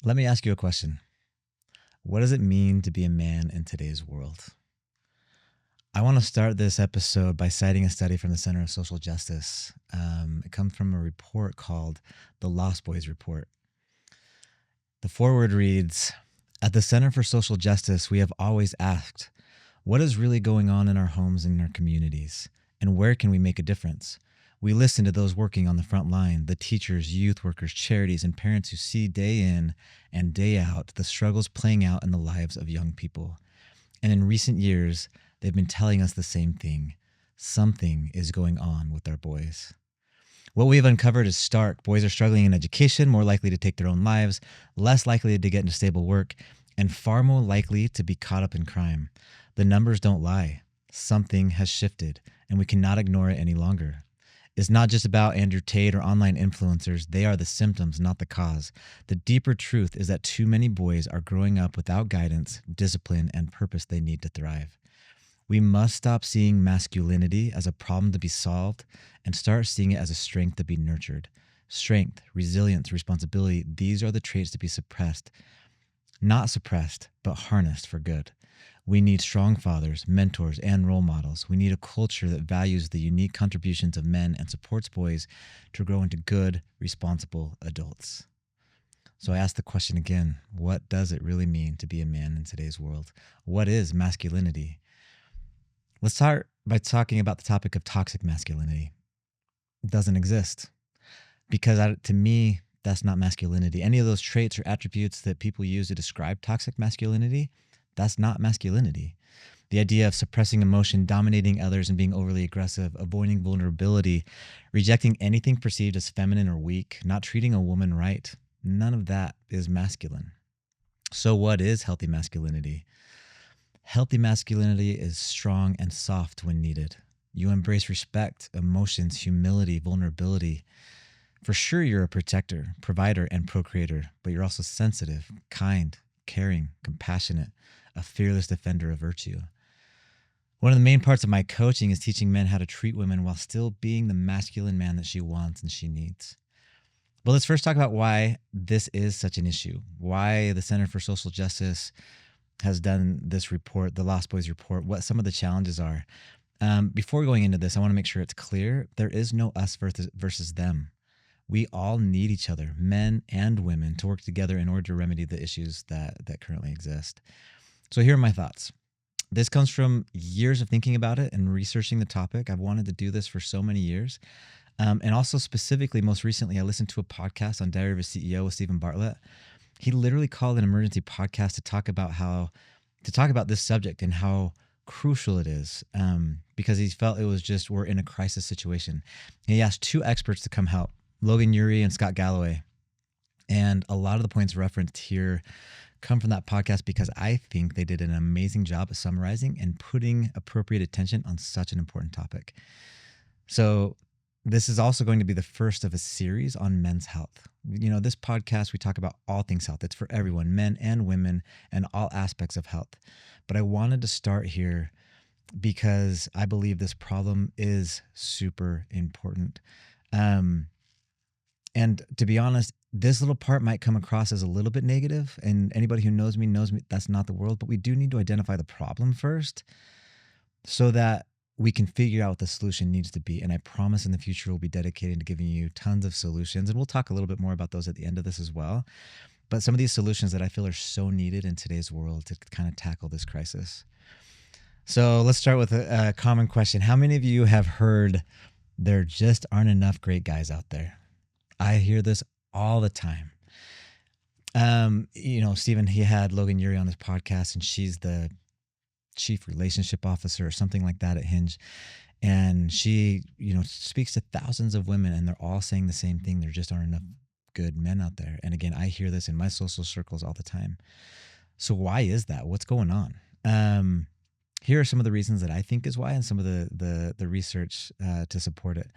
Let me ask you a question. What does it mean to be a man in today's world? I want to start this episode by citing a study from the Center of Social Justice. It comes from a report called the Lost Boys Report. The foreword reads, "At the Center for Social Justice, we have always asked, what is really going on in our homes and in our communities? And where can we make a difference? We listen to those working on the front line, the teachers, youth workers, charities, and parents who see day in and day out the struggles playing out in the lives of young people. And in recent years, they've been telling us the same thing. Something is going on with our boys. What we've uncovered is stark. Boys are struggling in education, more likely to take their own lives, less likely to get into stable work, and far more likely to be caught up in crime. The numbers don't lie. Something has shifted, and we cannot ignore it any longer. It's not just about Andrew Tate or online influencers. They are the symptoms, not the cause. The deeper truth is that too many boys are growing up without guidance, discipline, and purpose they need to thrive. We must stop seeing masculinity as a problem to be solved and start seeing it as a strength to be nurtured. Strength, resilience, responsibility, these are the traits to be suppressed. Not suppressed, but harnessed for good. We need strong fathers, mentors, and role models. We need a culture that values the unique contributions of men and supports boys to grow into good, responsible adults." So I ask the question again, what does it really mean to be a man in today's world? What is masculinity? Let's start by talking about the topic of toxic masculinity. It doesn't exist because to me, that's not masculinity. Any of those traits or attributes that people use to describe toxic masculinity, that's not masculinity. The idea of suppressing emotion, dominating others, and being overly aggressive, avoiding vulnerability, rejecting anything perceived as feminine or weak, not treating a woman right, none of that is masculine. So what is healthy masculinity? Healthy masculinity is strong and soft when needed. You embrace respect, emotions, humility, vulnerability. For sure, you're a protector, provider, and procreator, but you're also sensitive, kind, caring, compassionate, a fearless defender of virtue. One of the main parts of my coaching is teaching men how to treat women while still being the masculine man that she wants and she needs. But let's first talk about why this is such an issue, why the Center for Social Justice has done this report, the Lost Boys Report, what some of the challenges are. Before going into this, I want to make sure it's clear, there is no us versus them. We all need each other, men and women, to work together in order to remedy the issues that currently exist. So here are my thoughts. This comes from years of thinking about it and researching the topic. I've wanted to do this for so many years. And also specifically, most recently, I listened to a podcast on Diary of a CEO with Stephen Bartlett. He literally called an emergency podcast to talk about this subject and how crucial it is, because he felt it was just, we're in a crisis situation. And he asked two experts to come help, Logan Ury and Scott Galloway. And a lot of the points referenced here come from that podcast because I think they did an amazing job of summarizing and putting appropriate attention on such an important topic. So this is also going to be the first of a series on men's health. You know, this podcast, we talk about all things health. It's for everyone, men and women, and all aspects of health. But I wanted to start here because I believe this problem is super important. And to be honest, this little part might come across as a little bit negative, and anybody who knows me that's not the world, but we do need to identify the problem first so that we can figure out what the solution needs to be. And I promise in the future, we'll be dedicated to giving you tons of solutions, and we'll talk a little bit more about those at the end of this as well. But some of these solutions that I feel are so needed in today's world to kind of tackle this crisis. So let's start with a common question. How many of you have heard there just aren't enough great guys out there? I hear this all the time. Stephen, he had Logan Ury on his podcast, and she's the chief relationship officer or something like that at Hinge. And she, speaks to thousands of women, and they're all saying the same thing. There just aren't enough good men out there. And again, I hear this in my social circles all the time. So why is that? What's going on? Here are some of the reasons that I think is why, and some of the research to support it.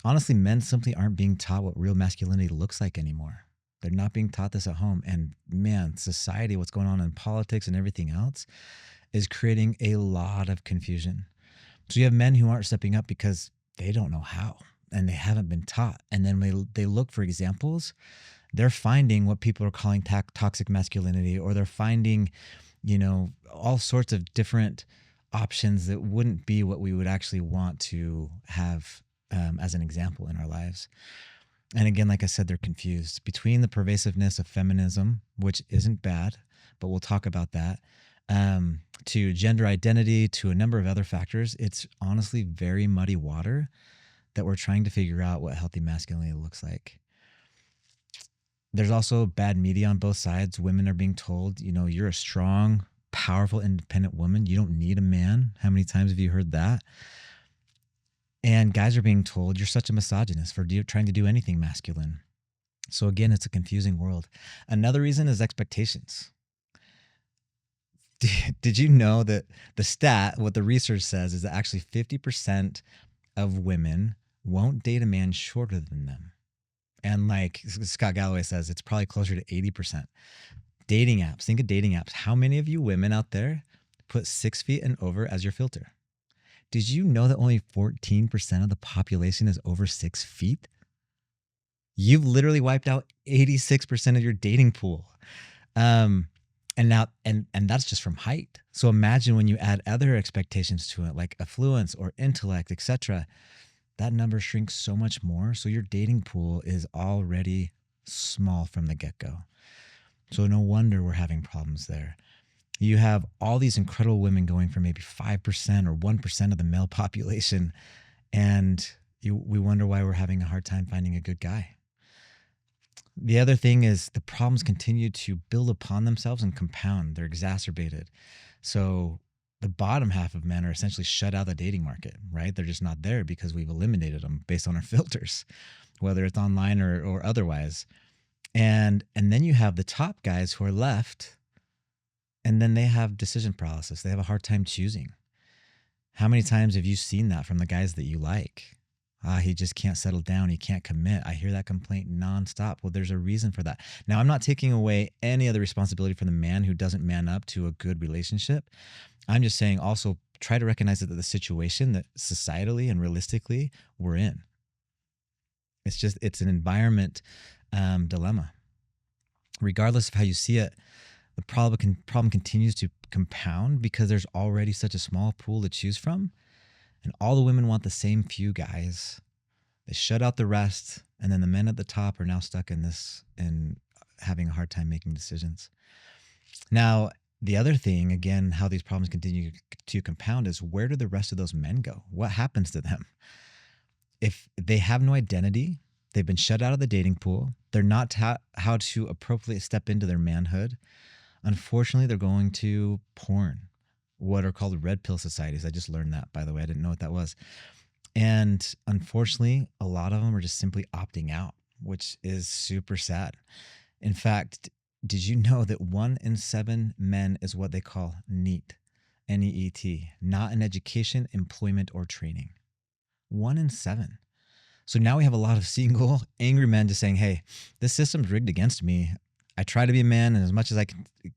Honestly, men simply aren't being taught what real masculinity looks like anymore. They're not being taught this at home. And man, society, what's going on in politics and everything else is creating a lot of confusion. So you have men who aren't stepping up because they don't know how and they haven't been taught. And then they look for examples they're finding what people are calling toxic masculinity, or they're finding, all sorts of different options that wouldn't be what we would actually want to have as an example in our lives. And again, like I said, they're confused between the pervasiveness of feminism, which isn't bad, but we'll talk about that, to gender identity, to a number of other factors. It's honestly very muddy water that we're trying to figure out what healthy masculinity looks like. There's also bad media on both sides. Women are being told, you're a strong, powerful, independent woman. You don't need a man. How many times have you heard that? And guys are being told, you're such a misogynist for trying to do anything masculine. So again, it's a confusing world. Another reason is expectations. Did you know that what the research says is that actually 50% of women won't date a man shorter than them? And like Scott Galloway says, it's probably closer to 80%. Dating apps. Think of dating apps. How many of you women out there put 6 feet and over as your filter? Did you know that only 14% of the population is over 6 feet? You've literally wiped out 86% of your dating pool. And that's just from height. So imagine when you add other expectations to it, like affluence or intellect, etc., that number shrinks so much more. So your dating pool is already small from the get-go. So no wonder we're having problems there. You have all these incredible women going for maybe 5% or 1% of the male population. And we wonder why we're having a hard time finding a good guy. The other thing is the problems continue to build upon themselves and compound. They're exacerbated. So the bottom half of men are essentially shut out of the dating market, right? They're just not there because we've eliminated them based on our filters, whether it's online or otherwise. And then you have the top guys who are left, and then they have decision paralysis. They have a hard time choosing. How many times have you seen that from the guys that you like? He just can't settle down. He can't commit. I hear that complaint nonstop. Well, there's a reason for that. Now, I'm not taking away any of the responsibility for the man who doesn't man up to a good relationship. I'm just saying also try to recognize that the situation that societally and realistically we're in. It's an environment dilemma. Regardless of how you see it, the problem continues to compound because there's already such a small pool to choose from. And all the women want the same few guys. They shut out the rest. And then the men at the top are now stuck in this and having a hard time making decisions. Now, the other thing, again, how these problems continue to compound is where do the rest of those men go? What happens to them? If they have no identity, they've been shut out of the dating pool, they're not how to appropriately step into their manhood, unfortunately, they're going to porn, what are called red pill societies. I just learned that, by the way. I didn't know what that was. And unfortunately, a lot of them are just simply opting out, which is super sad. In fact, did you know that 1 in 7 men is what they call NEET, N-E-E-T, not in education, employment, or training? 1 in 7. So now we have a lot of single, angry men just saying, hey, this system's rigged against me. I try to be a man, and as much as I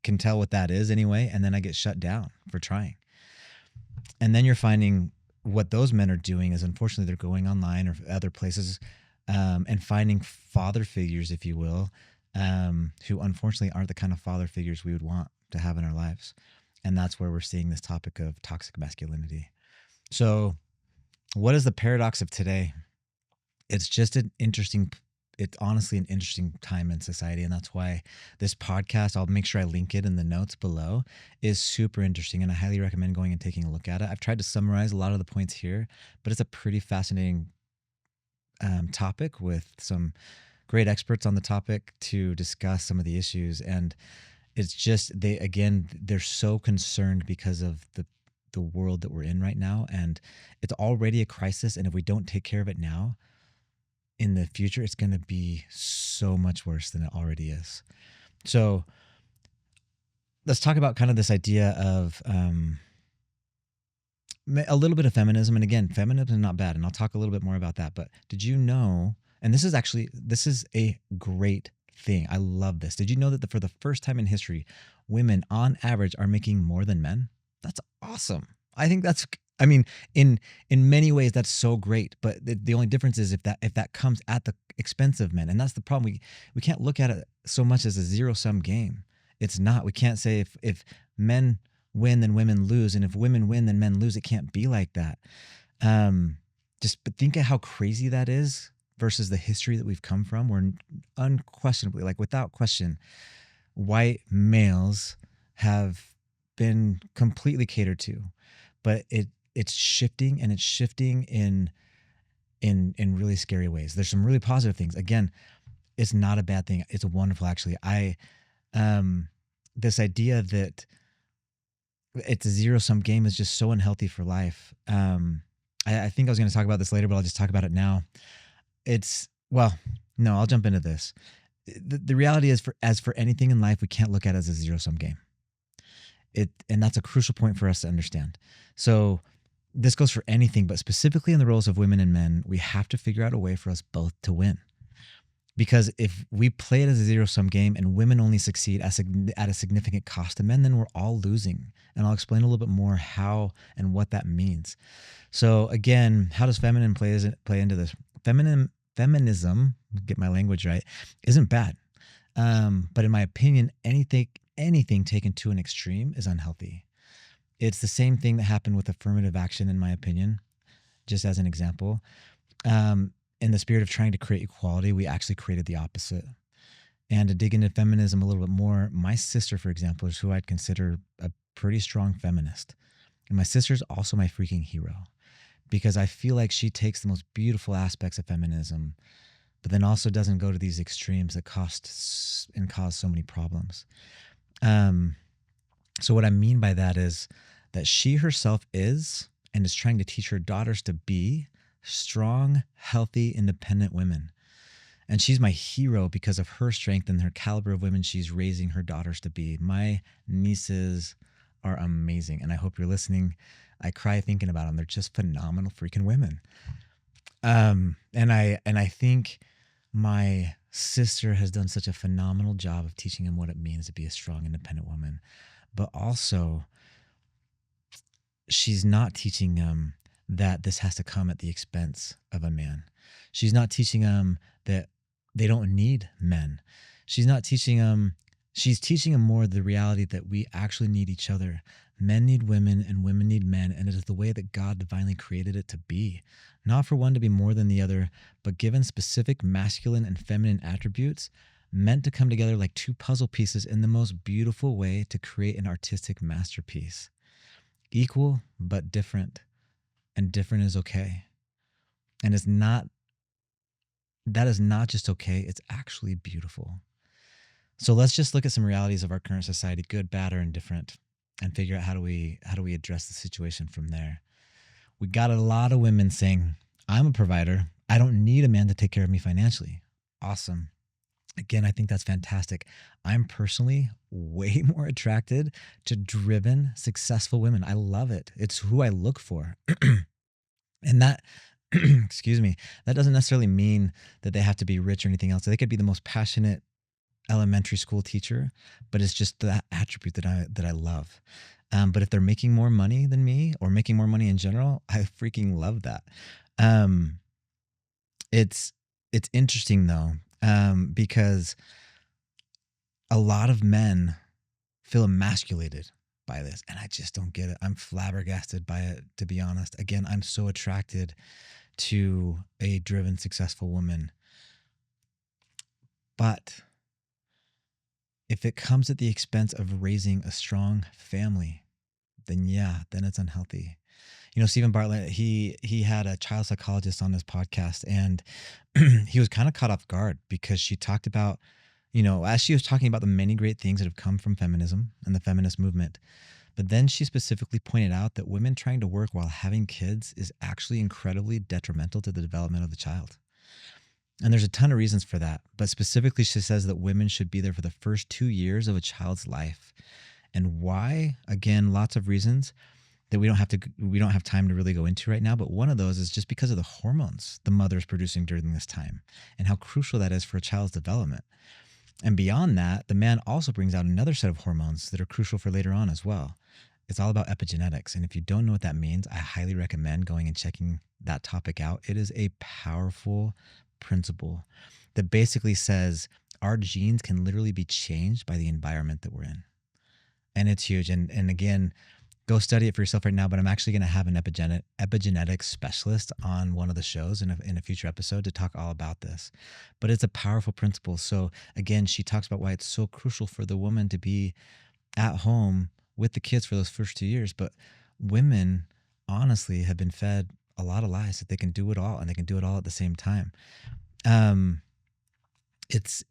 can tell what that is anyway, and then I get shut down for trying. And then you're finding what those men are doing is, unfortunately, they're going online or other places and finding father figures, if you will, who unfortunately aren't the kind of father figures we would want to have in our lives. And that's where we're seeing this topic of toxic masculinity. So what is the paradox of today? It's just it's honestly an interesting time in society. And that's why this podcast, I'll make sure I link it in the notes below, is super interesting. And I highly recommend going and taking a look at it. I've tried to summarize a lot of the points here, but it's a pretty fascinating topic with some great experts on the topic to discuss some of the issues. And it's just, they're so concerned because of the world that we're in right now. And it's already a crisis. And if we don't take care of it now, in the future, it's going to be so much worse than it already is. So let's talk about kind of this idea of a little bit of feminism. And again, feminism is not bad. And I'll talk a little bit more about that. But did you know, and this is a great thing. I love this. Did you know that for the first time in history, women on average are making more than men? That's awesome. I think that's I mean, in many ways, that's so great. But the only difference is if that comes at the expense of men, and that's the problem. We can't look at it so much as a zero sum game. It's not. We can't say if men win, then women lose, and if women win, then men lose. It can't be like that. Um, just but think of how crazy that is versus the history that we've come from. We're unquestionably, like without question, white males have been completely catered to, but it's shifting, and it's shifting in really scary ways. There's some really positive things. Again, it's not a bad thing. It's wonderful, actually. This idea that it's a zero sum game is just so unhealthy for life. I think I was going to talk about this later, but I'll just talk about it now. Well, no, I'll jump into this. The reality is, as for anything in life, we can't look at it as a zero sum game. And that's a crucial point for us to understand. So this goes for anything, but specifically in the roles of women and men, we have to figure out a way for us both to win. Because if we play it as a zero sum game and women only succeed at a significant cost to men, then we're all losing. And I'll explain a little bit more how and what that means. So again, how does feminine play into this? Feminism, get my language right, isn't bad. But in my opinion, anything taken to an extreme is unhealthy. It's the same thing that happened with affirmative action, in my opinion, just as an example. In the spirit of trying to create equality, we actually created the opposite. And to dig into feminism a little bit more, my sister, for example, is who I'd consider a pretty strong feminist. And my sister's also my freaking hero, because I feel like she takes the most beautiful aspects of feminism, but then also doesn't go to these extremes that cause so many problems. So what I mean by that is that she herself is and is trying to teach her daughters to be strong, healthy, independent women. And she's my hero because of her strength and her caliber of women she's raising her daughters to be. My nieces are amazing, and I hope you're listening. I cry thinking about them. They're just phenomenal freaking women. And I think my sister has done such a phenomenal job of teaching them what it means to be a strong, independent woman. But also, she's not teaching them that this has to come at the expense of a man. She's not teaching them that they don't need men. She's teaching them more the reality that we actually need each other. Men need women and women need men, and it is the way that God divinely created it to be. Not for one to be more than the other, but given specific masculine and feminine attributes, meant to come together like two puzzle pieces in the most beautiful way to create an artistic masterpiece. Equal, but different. And different is okay. And that is not just okay, it's actually beautiful. So let's just look at some realities of our current society, good, bad, or indifferent, and figure out how do we address the situation from there. We got a lot of women saying, I'm a provider. I don't need a man to take care of me financially. Awesome. Again, I think that's fantastic. I'm personally way more attracted to driven, successful women. I love it. It's who I look for. And that, excuse me, that doesn't necessarily mean that they have to be rich or anything else. They could be the most passionate elementary school teacher, but it's just that attribute that I love. But if they're making more money than me or making more money in general, I freaking love that. It's interesting though, because a lot of men feel emasculated by this, and I just don't get it. I'm flabbergasted by it, to be honest. Again, I'm so attracted to a driven, successful woman. But if it comes at the expense of raising a strong family, then it's unhealthy. You know, Stephen Bartlett, he had a child psychologist on his podcast, and he was kind of caught off guard because she talked about, you know, as she was talking about the many great things that have come from feminism and the feminist movement. But then she specifically pointed out that women trying to work while having kids is actually incredibly detrimental to the development of the child. And there's a ton of reasons for that. But specifically, she says that women should be there for the first 2 years of a child's life. And why? Again, lots of reasons that we don't have time to really go into right now. But one of those is just because of the hormones the mother is producing during this time and how crucial that is for a child's development. And beyond that, the man also brings out another set of hormones that are crucial for later on as well. It's all about epigenetics. And if you don't know what that means, I highly recommend going and checking that topic out. It is a powerful principle that basically says our genes can literally be changed by the environment that we're in. And it's huge. And again, go study it for yourself right now, but I'm actually going to have an epigenetics specialist on one of the shows in a future episode to talk all about this. But it's a powerful principle. So again, she talks about why it's so crucial for the woman to be at home with the kids for those first 2 years. But women honestly have been fed a lot of lies that they can do it all and they can do it all at the same time. It's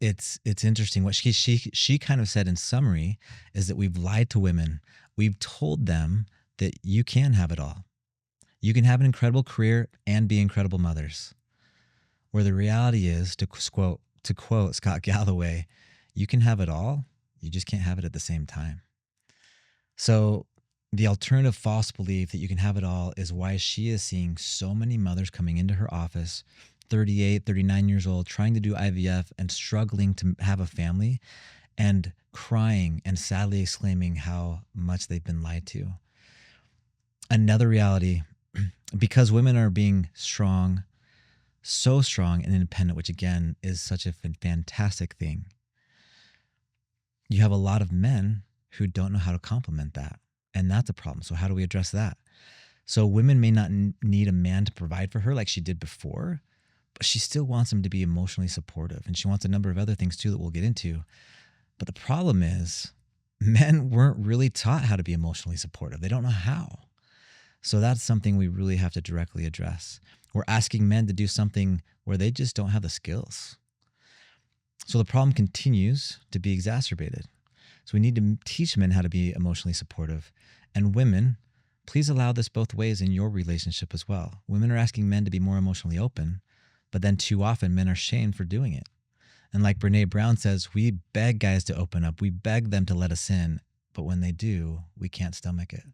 interesting. What she kind of said in summary is that we've lied to women. We've told them that you can have it all. You can have an incredible career and be incredible mothers. Where the reality is, to quote Scott Galloway, you can have it all. You just can't have it at the same time. So the alternative false belief that you can have it all is why she is seeing so many mothers coming into her office, 38, 39 years old, trying to do IVF and struggling to have a family and crying and sadly exclaiming how much they've been lied to. Another reality, because women are being strong, so strong and independent, which again is such a fantastic thing, you have a lot of men who don't know how to complement that. And that's a problem. So how do we address that? So women may not need a man to provide for her like she did before, but she still wants him to be emotionally supportive. And she wants a number of other things too that we'll get into. But the problem is men weren't really taught how to be emotionally supportive. They don't know how. So that's something we really have to directly address. We're asking men to do something where they just don't have the skills. So the problem continues to be exacerbated. So we need to teach men how to be emotionally supportive. And women, please allow this both ways in your relationship as well. Women are asking men to be more emotionally open, but then too often men are shamed for doing it. And like Brene Brown says, we beg guys to open up. We beg them to let us in. But when they do, we can't stomach it.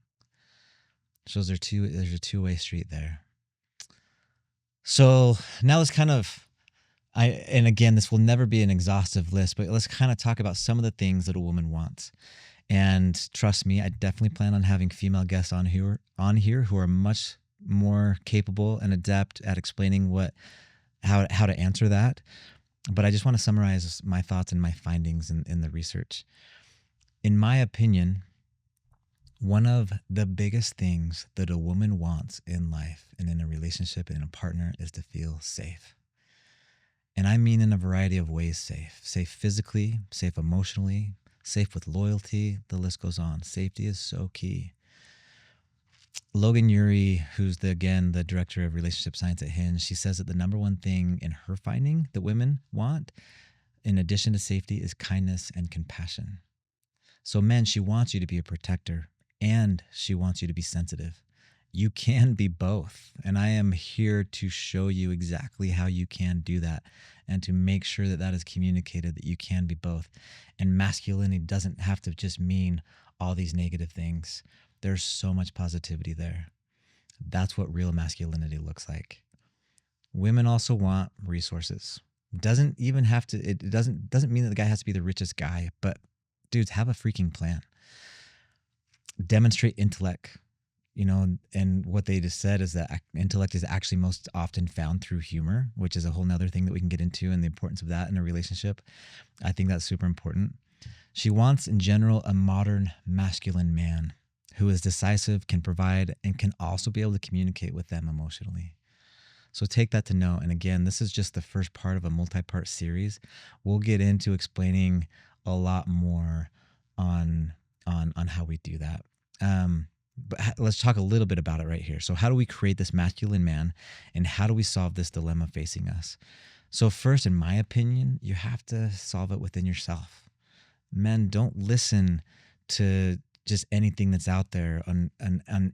So there's a two-way street there. So now let's and again, this will never be an exhaustive list, but let's kind of talk about some of the things that a woman wants. And trust me, I definitely plan on having female guests on here who are much more capable and adept at explaining how to answer that. But I just want to summarize my thoughts and my findings in the research. In my opinion, one of the biggest things that a woman wants in life and in a relationship and in a partner is to feel safe. And I mean in a variety of ways safe. Safe physically, safe emotionally, safe with loyalty. The list goes on. Safety is so key. Logan Ury, who's the director of relationship science at Hinge, she says that the number one thing in her finding that women want, in addition to safety, is kindness and compassion. So men, she wants you to be a protector and she wants you to be sensitive. You can be both. And I am here to show you exactly how you can do that and to make sure that is communicated that you can be both. And masculinity doesn't have to just mean all these negative things. There's so much positivity there. That's what real masculinity looks like. Women also want resources. It doesn't mean that the guy has to be the richest guy, but dudes, have a freaking plan. Demonstrate intellect. And what they just said is that intellect is actually most often found through humor, which is a whole nother thing that we can get into, and the importance of that in a relationship. I think that's super important. She wants, in general, a modern masculine man who is decisive, can provide, and can also be able to communicate with them emotionally. So take that to note. And again, this is just the first part of a multi-part series. We'll get into explaining a lot more on how we do that. But let's talk a little bit about it right here. So how do we create this masculine man and how do we solve this dilemma facing us? So first, in my opinion, you have to solve it within yourself. Men, don't listen to just anything that's out there on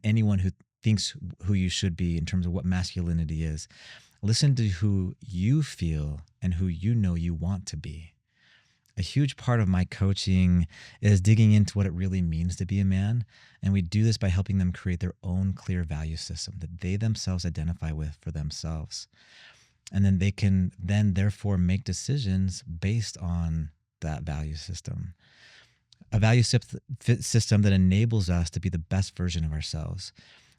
anyone who thinks who you should be in terms of what masculinity is. Listen to who you feel and who you know you want to be. A huge part of my coaching is digging into what it really means to be a man. And we do this by helping them create their own clear value system that they themselves identify with for themselves. And then they can therefore make decisions based on that value system. A system that enables us to be the best version of ourselves,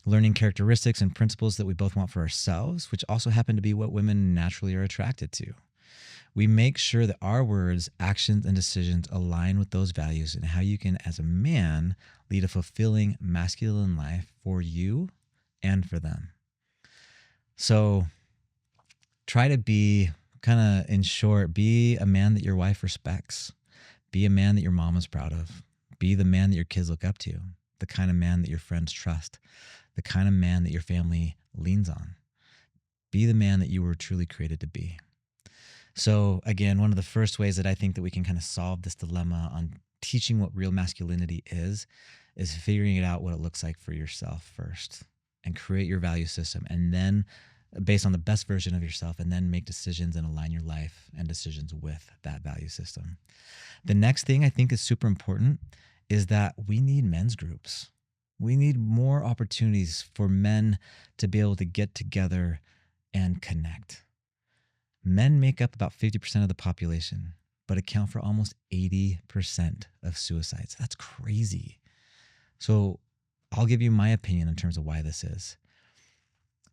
learning characteristics and principles that we both want for ourselves, which also happen to be what women naturally are attracted to. We make sure that our words, actions, and decisions align with those values and how you can, as a man, lead a fulfilling masculine life for you and for them. So try to be, kind of in short, be a man that your wife respects. Be a man that your mom is proud of. Be the man that your kids look up to. The kind of man that your friends trust. The kind of man that your family leans on. Be the man that you were truly created to be. So again, one of the first ways that I think that we can kind of solve this dilemma on teaching what real masculinity is figuring it out what it looks like for yourself first, and create your value system, and then based on the best version of yourself, and then make decisions and align your life and decisions with that value system. The next thing I think is super important is that we need men's groups. We need more opportunities for men to be able to get together and connect. Men make up about 50% of the population, but account for almost 80% of suicides. That's crazy. So I'll give you my opinion in terms of why this is.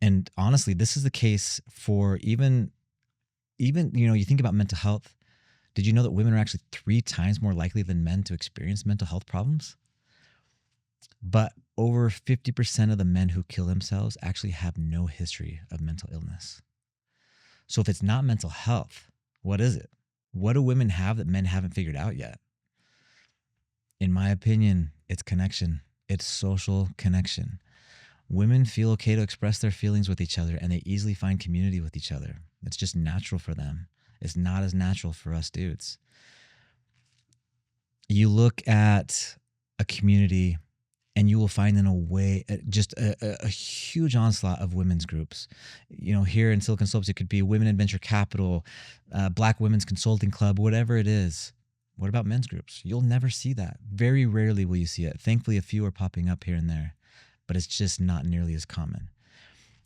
And honestly, this is the case for even, you think about mental health. Did you know that women are actually 3 times more likely than men to experience mental health problems? But over 50% of the men who kill themselves actually have no history of mental illness. So if it's not mental health, what is it? What do women have that men haven't figured out yet? In my opinion, it's connection. It's social connection. Women feel okay to express their feelings with each other, and they easily find community with each other. It's just natural for them. It's not as natural for us dudes. You look at a community and you will find in a way just a huge onslaught of women's groups. Here in Silicon Slopes, it could be Women in Venture Capital, Black Women's Consulting Club, whatever it is. What about men's groups? You'll never see that. Very rarely will you see it. Thankfully, a few are popping up here and there, but it's just not nearly as common.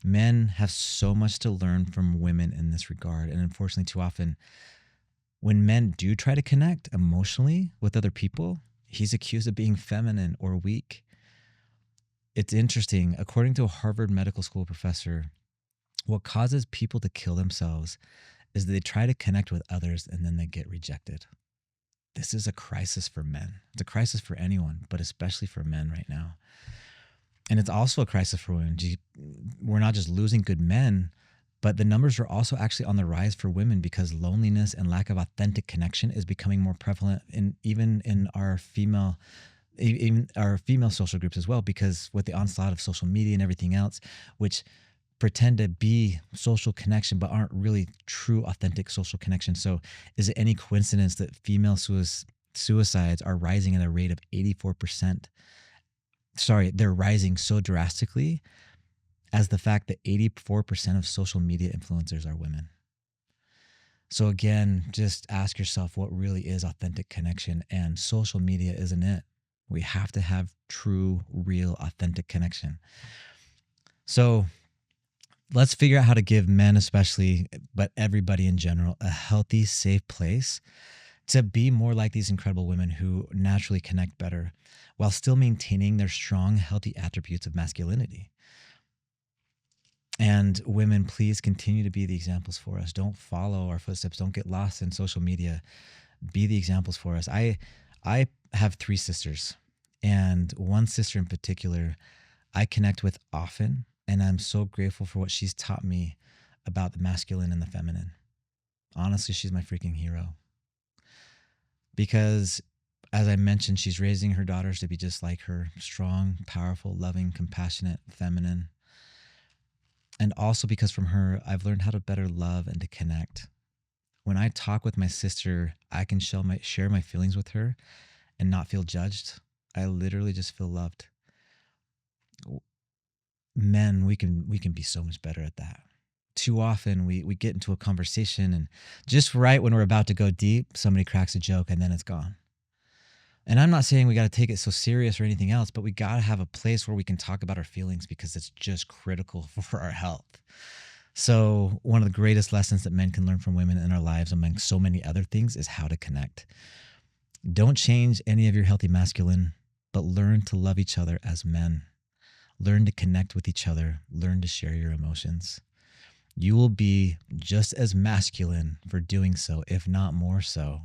Men have so much to learn from women in this regard. And unfortunately, too often, when men do try to connect emotionally with other people, he's accused of being feminine or weak. It's interesting. According to a Harvard Medical School professor, what causes people to kill themselves is that they try to connect with others and then they get rejected. This is a crisis for men. It's a crisis for anyone, but especially for men right now. And it's also a crisis for women. We're not just losing good men, but the numbers are also actually on the rise for women because loneliness and lack of authentic connection is becoming more prevalent even in our female social groups as well, because with the onslaught of social media and everything else, which pretend to be social connection but aren't really true authentic social connection. So is it any coincidence that female suicides are rising at a rate of 84%? Sorry, they're rising so drastically as the fact that 84% of social media influencers are women. So again, just ask yourself what really is authentic connection, and social media isn't it. We have to have true, real, authentic connection. So let's figure out how to give men especially, but everybody in general, a healthy, safe place to be more like these incredible women who naturally connect better while still maintaining their strong, healthy attributes of masculinity. And women, please continue to be the examples for us. Don't follow our footsteps. Don't get lost in social media. Be the examples for us. I have 3 sisters, and one sister in particular I connect with often, and I'm so grateful for what she's taught me about the masculine and the feminine. Honestly, she's my freaking hero. Because, as I mentioned, she's raising her daughters to be just like her, strong, powerful, loving, compassionate, feminine. And also because from her, I've learned how to better love and to connect. When I talk with my sister, I can share my feelings with her and not feel judged. I literally just feel loved. Men, we can be so much better at that. Too often we get into a conversation and just right when we're about to go deep, somebody cracks a joke and then it's gone. And I'm not saying we got to take it so serious or anything else, but we got to have a place where we can talk about our feelings because it's just critical for our health. So one of the greatest lessons that men can learn from women in our lives, among so many other things, is how to connect. Don't change any of your healthy masculine, but learn to love each other as men. Learn to connect with each other. Learn to share your emotions. You will be just as masculine for doing so, if not more so.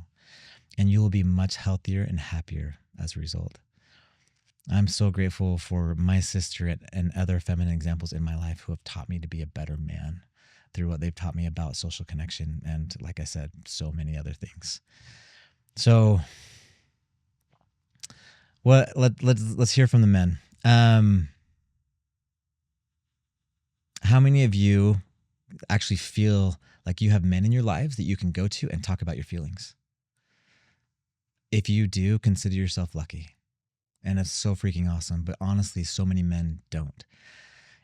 And you will be much healthier and happier as a result. I'm so grateful for my sister and other feminine examples in my life who have taught me to be a better man through what they've taught me about social connection and, like I said, so many other things. So let's hear from the men. How many of you actually feel like you have men in your lives that you can go to and talk about your feelings? If you do, consider yourself lucky. And it's so freaking awesome. But honestly, so many men don't.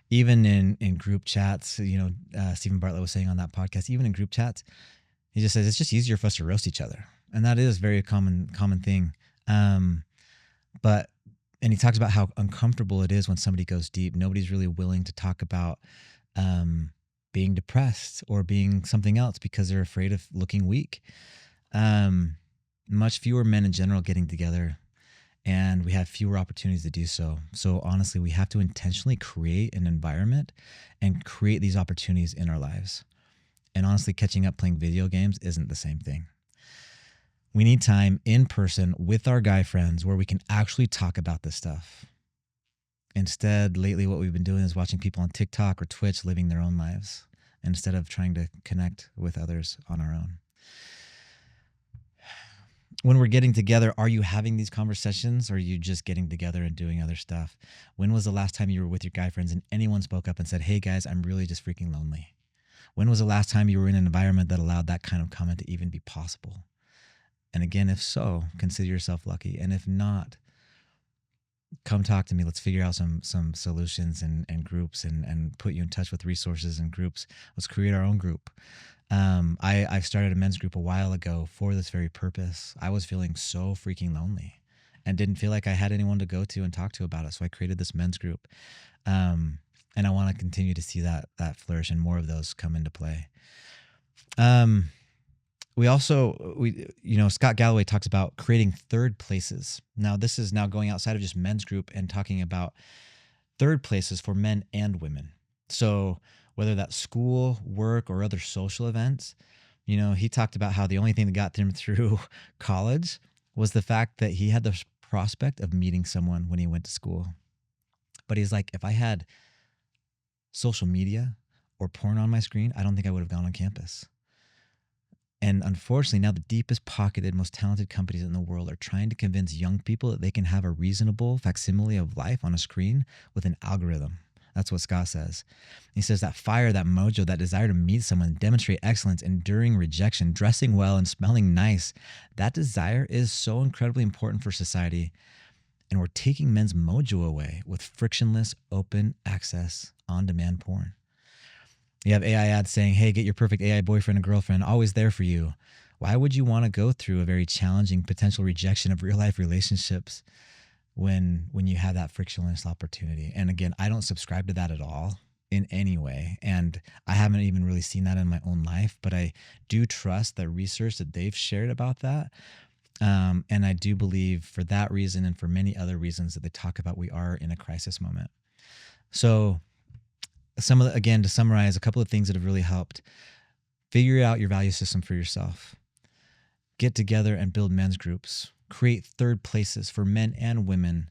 Even in group chats, Stephen Bartlett was saying on that podcast, even in group chats, he just says it's just easier for us to roast each other. And that is a very common thing. And he talks about how uncomfortable it is when somebody goes deep. Nobody's really willing to talk about being depressed or being something else because they're afraid of looking weak. Much fewer men in general getting together, and we have fewer opportunities to do so. So honestly, we have to intentionally create an environment and create these opportunities in our lives. And honestly, catching up playing video games isn't the same thing. We need time in person with our guy friends where we can actually talk about this stuff. Instead, lately, what we've been doing is watching people on TikTok or Twitch living their own lives instead of trying to connect with others on our own. When we're getting together, are you having these conversations or are you just getting together and doing other stuff? When was the last time you were with your guy friends and anyone spoke up and said, hey guys, I'm really just freaking lonely? When was the last time you were in an environment that allowed that kind of comment to even be possible? And again, if so, consider yourself lucky. And if not, come talk to me. Let's figure out some solutions and groups and put you in touch with resources and groups. Let's create our own group. I started a men's group a while ago for this very purpose. I was feeling so freaking lonely and didn't feel like I had anyone to go to and talk to about it. So I created this men's group. And I want to continue to see that flourish and more of those come into play. Scott Galloway talks about creating third places. Now, this is now going outside of just men's group and talking about third places for men and women. So whether that's school, work, or other social events, he talked about how the only thing that got him through college was the fact that he had the prospect of meeting someone when he went to school. But he's like, if I had social media or porn on my screen, I don't think I would have gone on campus. And unfortunately, now the deepest pocketed, most talented companies in the world are trying to convince young people that they can have a reasonable facsimile of life on a screen with an algorithm. That's what Scott says. He says that fire, that mojo, that desire to meet someone, demonstrate excellence, enduring rejection, dressing well, and smelling nice, that desire is so incredibly important for society. And we're taking men's mojo away with frictionless, open access, on-demand porn. You have AI ads saying, hey, get your perfect AI boyfriend and girlfriend, always there for you. Why would you want to go through a very challenging potential rejection of real-life relationships when you have that frictionless opportunity? And again, I don't subscribe to that at all in any way. And I haven't even really seen that in my own life, but I do trust the research that they've shared about that. And I do believe for that reason and for many other reasons that they talk about, we are in a crisis moment. So again, to summarize, a couple of things that have really helped: figure out your value system for yourself, get together and build men's groups, create third places for men and women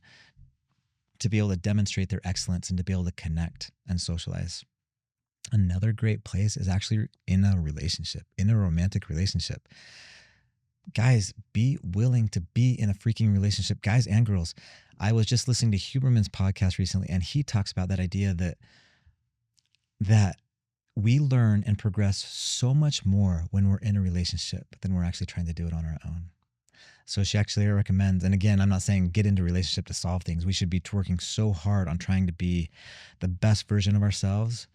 to be able to demonstrate their excellence and to be able to connect and socialize. Another great place is actually in a relationship, in a romantic relationship. Guys, be willing to be in a freaking relationship, guys and girls. I was just listening to Huberman's podcast recently, and he talks about that idea that we learn and progress so much more when we're in a relationship than we're actually trying to do it on our own. So she actually recommends, and again, I'm not saying get into a relationship to solve things. We should be working so hard on trying to be the best version of ourselves.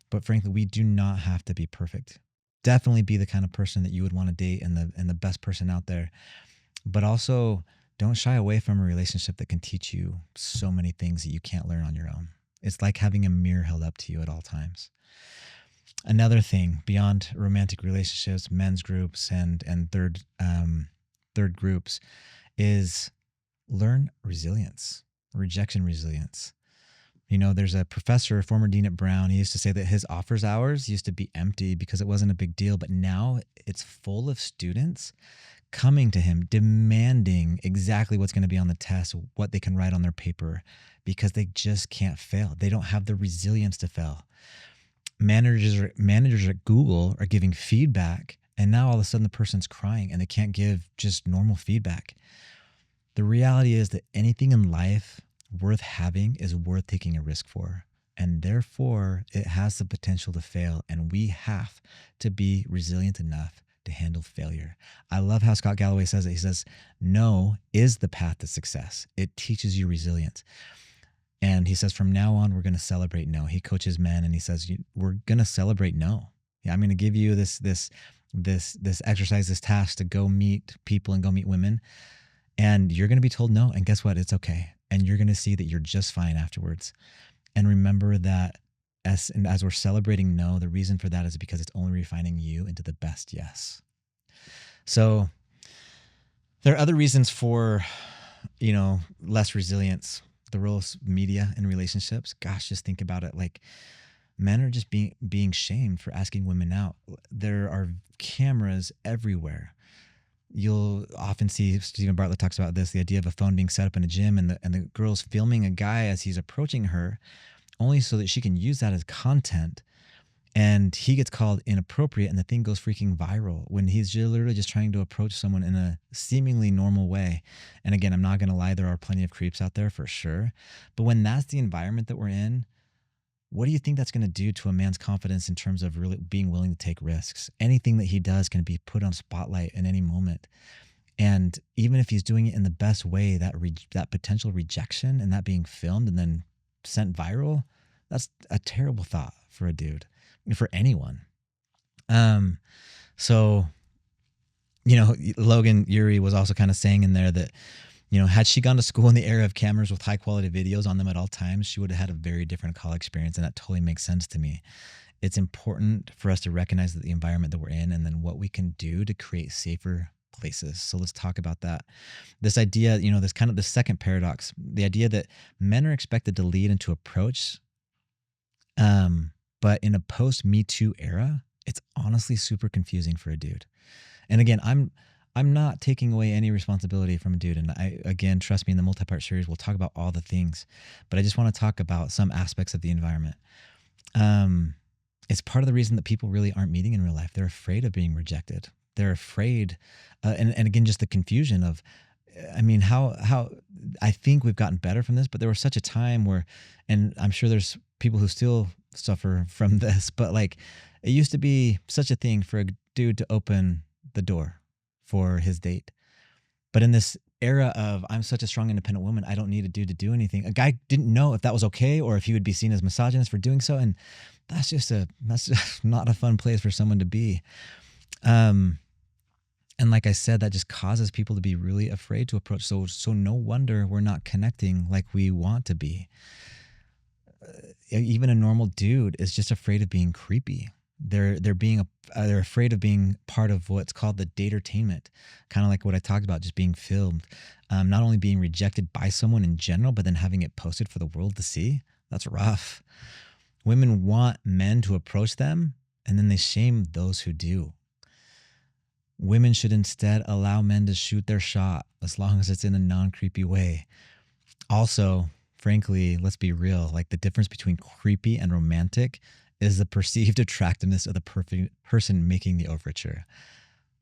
But frankly, we do not have to be perfect. Definitely be the kind of person that you would want to date and the best person out there. But also don't shy away from a relationship that can teach you so many things that you can't learn on your own. It's like having a mirror held up to you at all times. Another thing beyond romantic relationships, men's groups, and third groups is learn resilience, rejection resilience. There's a professor, former dean at Brown. He used to say that his offers hours used to be empty because it wasn't a big deal, but now it's full of students coming to him, demanding exactly what's going to be on the test, what they can write on their paper, because they just can't fail. They don't have the resilience to fail. Managers at Google are giving feedback, and now all of a sudden the person's crying and they can't give just normal feedback. The reality is that anything in life worth having is worth taking a risk for, and therefore it has the potential to fail, and we have to be resilient enough to handle failure. I love how Scott Galloway says it. He says, no is the path to success. It teaches you resilience. And he says, from now on, we're going to celebrate no. He coaches men and he says, we're going to celebrate no. Yeah, I'm going to give you this exercise, this task to go meet people and go meet women. And you're going to be told no. And guess what? It's okay. And you're going to see that you're just fine afterwards. And remember that as we're celebrating no, the reason for that is because it's only refining you into the best yes. So there are other reasons for, less resilience. The role of media in relationships. Gosh, just think about it. Like, men are just being shamed for asking women out. There are cameras everywhere. You'll often see, Stephen Bartlett talks about this, the idea of a phone being set up in a gym and the girl's filming a guy as he's approaching her, only so that she can use that as content. And he gets called inappropriate and the thing goes freaking viral when he's literally just trying to approach someone in a seemingly normal way. And again, I'm not going to lie, there are plenty of creeps out there for sure. But when that's the environment that we're in, what do you think that's going to do to a man's confidence in terms of really being willing to take risks? Anything that he does can be put on spotlight in any moment. And even if he's doing it in the best way, that potential rejection and that being filmed and then sent viral, that's a terrible thought for a dude, for anyone. So, Logan Ury was also kind of saying in there that, had she gone to school in the era of cameras with high quality videos on them at all times, she would have had a very different college experience. And that totally makes sense to me. It's important for us to recognize that the environment that we're in and then what we can do to create safer places. So let's talk about that. This idea, this kind of the second paradox, the idea that men are expected to lead and to approach, but in a post-Me Too era, it's honestly super confusing for a dude. And again, I'm not taking away any responsibility from a dude. And again, trust me, in the multi-part series, we'll talk about all the things, but I just want to talk about some aspects of the environment. It's part of the reason that people really aren't meeting in real life. They're afraid of being rejected. They're afraid. And again, just the confusion of, how I think we've gotten better from this, but there was such a time where, and I'm sure there's people who still suffer from this, but like it used to be such a thing for a dude to open the door for his date. But in this era of I'm such a strong, independent woman, I don't need a dude to do anything. A guy didn't know if that was okay or if he would be seen as misogynist for doing so. And that's just not a fun place for someone to be. And like I said, that just causes people to be really afraid to approach. So no wonder we're not connecting like we want to be. Even a normal dude is just afraid of being creepy. They're afraid of being part of what's called the datertainment, kind of like what I talked about, just being filmed, not only being rejected by someone in general, but then having it posted for the world to see. That's rough. Women want men to approach them, and then they shame those who do. Women should instead allow men to shoot their shot as long as it's in a non-creepy way. Also, frankly, let's be real, like the difference between creepy and romantic is the perceived attractiveness of the perfect person making the overture.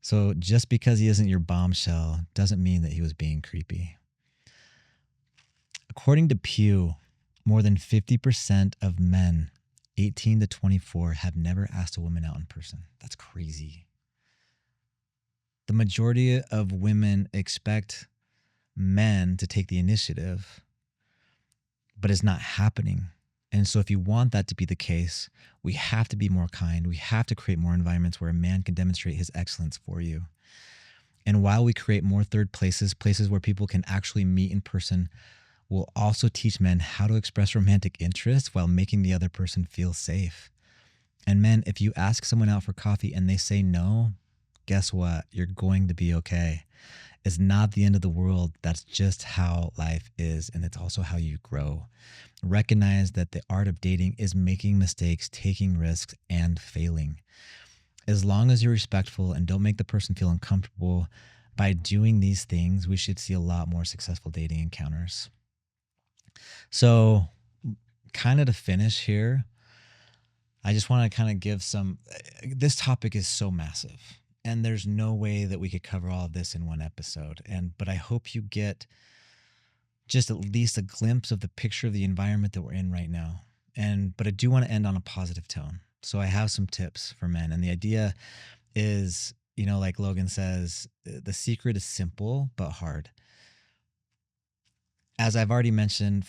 So just because he isn't your bombshell doesn't mean that he was being creepy. According to Pew, more than 50% of men 18 to 24 have never asked a woman out in person. That's crazy. The majority of women expect men to take the initiative, but it's not happening. And so if you want that to be the case, we have to be more kind. We have to create more environments where a man can demonstrate his excellence for you. And while we create more third places where people can actually meet in person, we'll also teach men how to express romantic interest while making the other person feel safe. And men, if you ask someone out for coffee and they say no, guess what? You're going to be okay. It's not the end of the world. That's just how life is. And it's also how you grow. Recognize that the art of dating is making mistakes, taking risks, and failing. As long as you're respectful and don't make the person feel uncomfortable, by doing these things, we should see a lot more successful dating encounters. So, kind of to finish here, I just want to kind of give this topic is so massive, and there's no way that we could cover all of this in one episode. But I hope you get just at least a glimpse of the picture of the environment that we're in right now. But I do want to end on a positive tone. So I have some tips for men, and the idea is, like Logan says, the secret is simple but hard. As I've already mentioned,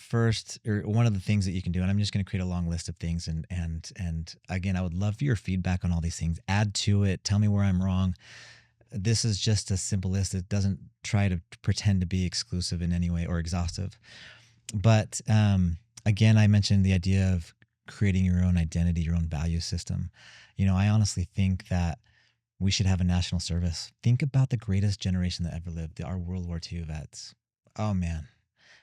one of the things that you can do, and I'm just going to create a long list of things, and again, I would love for your feedback on all these things. Add to it. Tell me where I'm wrong. This is just a simple list. It doesn't try to pretend to be exclusive in any way or exhaustive. But again, I mentioned the idea of creating your own identity, your own value system. I honestly think that we should have a national service. Think about the greatest generation that ever lived, our World War II vets. Oh man,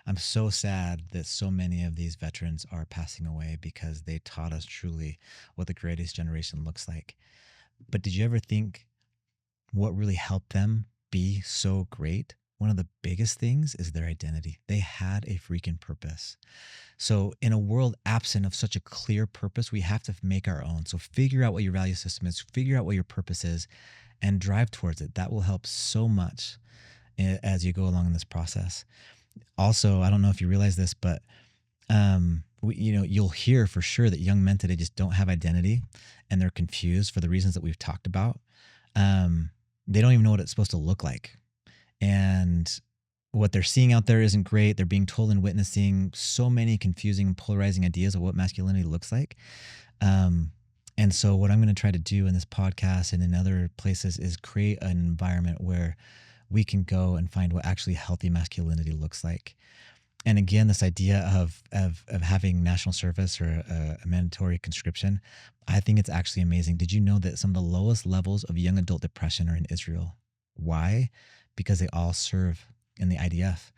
I'm so sad that so many of these veterans are passing away because they taught us truly what the greatest generation looks like. But did you ever think what really helped them be so great? One of the biggest things is their identity. They had a freaking purpose. So in a world absent of such a clear purpose, we have to make our own. So figure out what your value system is, figure out what your purpose is, and drive towards it. That will help so much as you go along in this process. Also, I don't know if you realize this, but you'll hear for sure that young men today just don't have identity, and they're confused for the reasons that we've talked about. They don't even know what it's supposed to look like. And what they're seeing out there isn't great. They're being told and witnessing so many confusing and polarizing ideas of what masculinity looks like. And so what I'm going to try to do in this podcast and in other places is create an environment where we can go and find what actually healthy masculinity looks like. And again, this idea of having national service or a mandatory conscription, I think it's actually amazing. Did you know that some of the lowest levels of young adult depression are in Israel? Why? Because they all serve in the IDF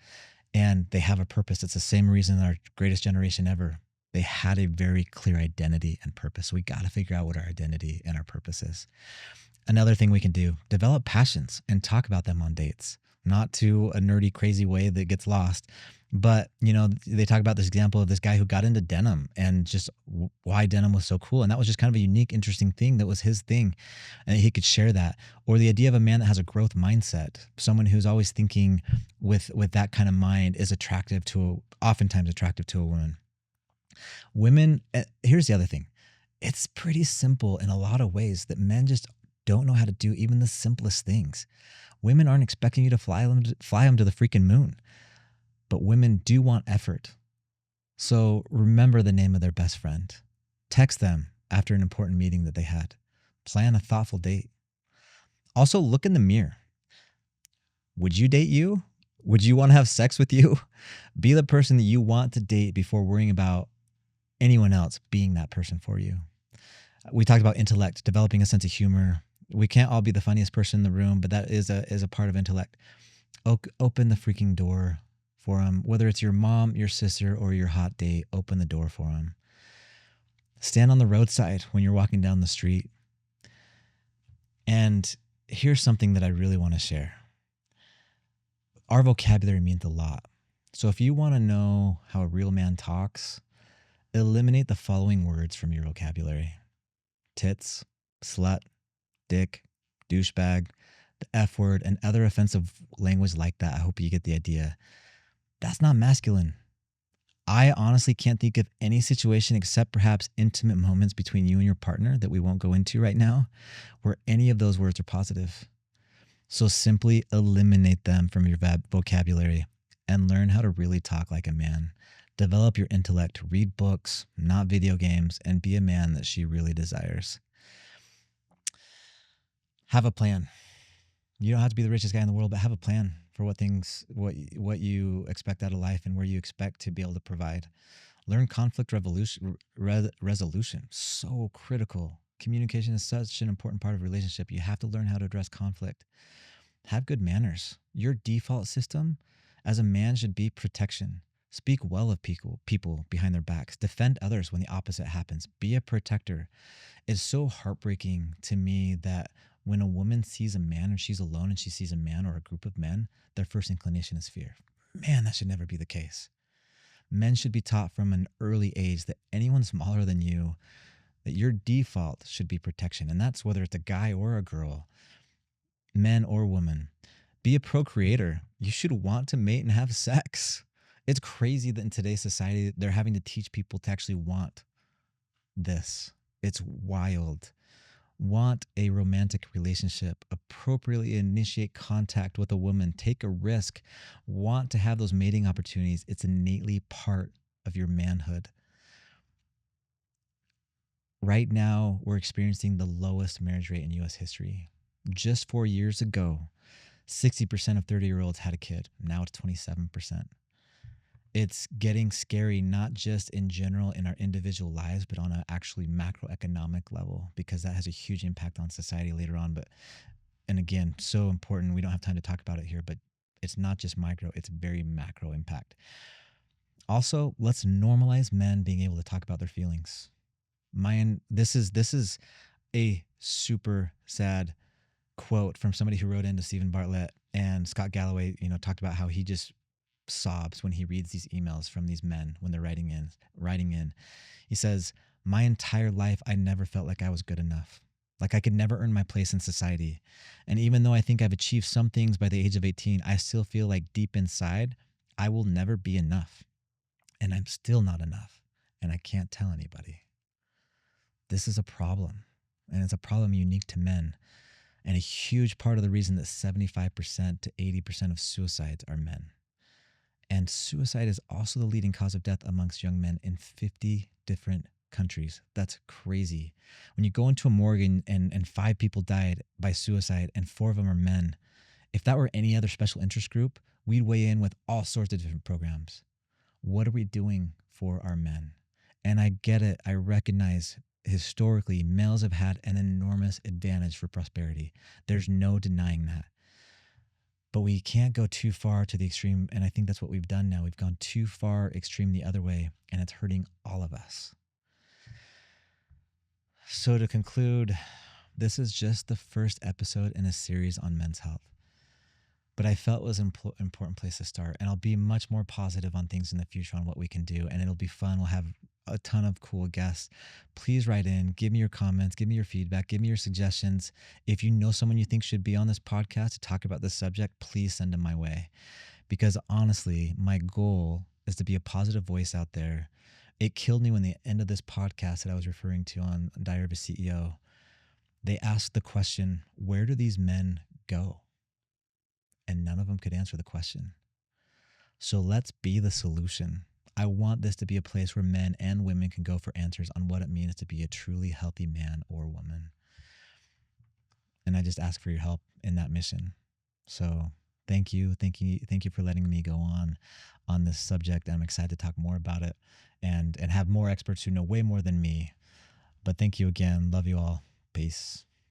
and they have a purpose. It's the same reason our greatest generation ever. They had a very clear identity and purpose. So we got to figure out what our identity and our purpose is. Another thing we can do, develop passions and talk about them on dates, not to a nerdy, crazy way that gets lost. But, they talk about this example of this guy who got into denim and just why denim was so cool. And that was just kind of a unique, interesting thing that was his thing. And he could share that. Or the idea of a man that has a growth mindset, someone who's always thinking with that kind of mind is oftentimes attractive to a woman. Women, here's the other thing. It's pretty simple in a lot of ways that men just don't know how to do even the simplest things. Women aren't expecting you to fly them to the freaking moon. But women do want effort. So remember the name of their best friend. Text them after an important meeting that they had. Plan a thoughtful date. Also, look in the mirror. Would you date you? Would you want to have sex with you? Be the person that you want to date before worrying about anyone else being that person for you. We talked about intellect, developing a sense of humor. We can't all be the funniest person in the room, but that is a part of intellect. Open the freaking door for them, whether it's your mom, your sister, or your hot date. Open the door for them. Stand on the roadside when you're walking down the street. And here's something that I really want to share. Our vocabulary means a lot. So if you want to know how a real man talks, eliminate the following words from your vocabulary: tits, slut, dick, douchebag, the F word, and other offensive language like that. I hope you get the idea. That's not masculine. I honestly can't think of any situation except perhaps intimate moments between you and your partner that we won't go into right now where any of those words are positive. So simply eliminate them from your vocabulary and learn how to really talk like a man. Develop your intellect, read books, not video games, and be a man that she really desires. Have a plan. You don't have to be the richest guy in the world, but have a plan for what you expect out of life and where you expect to be able to provide. Learn conflict resolution. So critical. Communication is such an important part of a relationship. You have to learn how to address conflict. Have good manners. Your default system as a man should be protection. Speak well of people behind their backs. Defend others when the opposite happens. Be a protector. It's so heartbreaking to me that when a woman sees a man and she's alone and she sees a man or a group of men, their first inclination is fear. Man, that should never be the case. Men should be taught from an early age that anyone smaller than you, that your default should be protection. And that's whether it's a guy or a girl, men or women. Be a procreator. You should want to mate and have sex. It's crazy that in today's society, they're having to teach people to actually want this. It's wild. Want a romantic relationship, appropriately initiate contact with a woman, take a risk, want to have those mating opportunities. It's innately part of your manhood. Right now, we're experiencing the lowest marriage rate in US history. Just 4 years ago, 60% of 30-year-olds had a kid. Now it's 27%. It's getting scary, not just in general in our individual lives, but on an actually macroeconomic level, because that has a huge impact on society later on. And again, so important. We don't have time to talk about it here, but it's not just micro, it's very macro impact. Also, let's normalize men being able to talk about their feelings. This is a super sad quote from somebody who wrote into Stephen Bartlett, and Scott Galloway, talked about how he just sobs when he reads these emails from these men when they're writing in. He says, "My entire life, I never felt like I was good enough. Like I could never earn my place in society. And even though I think I've achieved some things by the age of 18, I still feel like deep inside, I will never be enough. And I'm still not enough. And I can't tell anybody." This is a problem. And it's a problem unique to men. And a huge part of the reason that 75% to 80% of suicides are men. And suicide is also the leading cause of death amongst young men in 50 different countries. That's crazy. When you go into a morgue and 5 people died by suicide and 4 of them are men, if that were any other special interest group, we'd weigh in with all sorts of different programs. What are we doing for our men? And I get it. I recognize historically males have had an enormous advantage for prosperity. There's no denying that. But we can't go too far to the extreme, and I think that's what we've done now. We've gone too far extreme the other way, and it's hurting all of us. So to conclude, this is just the first episode in a series on men's health. But I felt it was an important place to start, and I'll be much more positive on things in the future on what we can do, and it'll be fun. We'll have a ton of cool guests. Please write in, give me your comments, give me your feedback, give me your suggestions. If you know someone you think should be on this podcast to talk about this subject, please send them my way. Because honestly, my goal is to be a positive voice out there. It killed me when the end of this podcast that I was referring to on Diary of a CEO, they asked the question, where do these men go? And none of them could answer the question. So let's be the solution. I want this to be a place where men and women can go for answers on what it means to be a truly healthy man or woman. And I just ask for your help in that mission. So thank you for letting me go on this subject. I'm excited to talk more about it and have more experts who know way more than me. But thank you again. Love you all. Peace.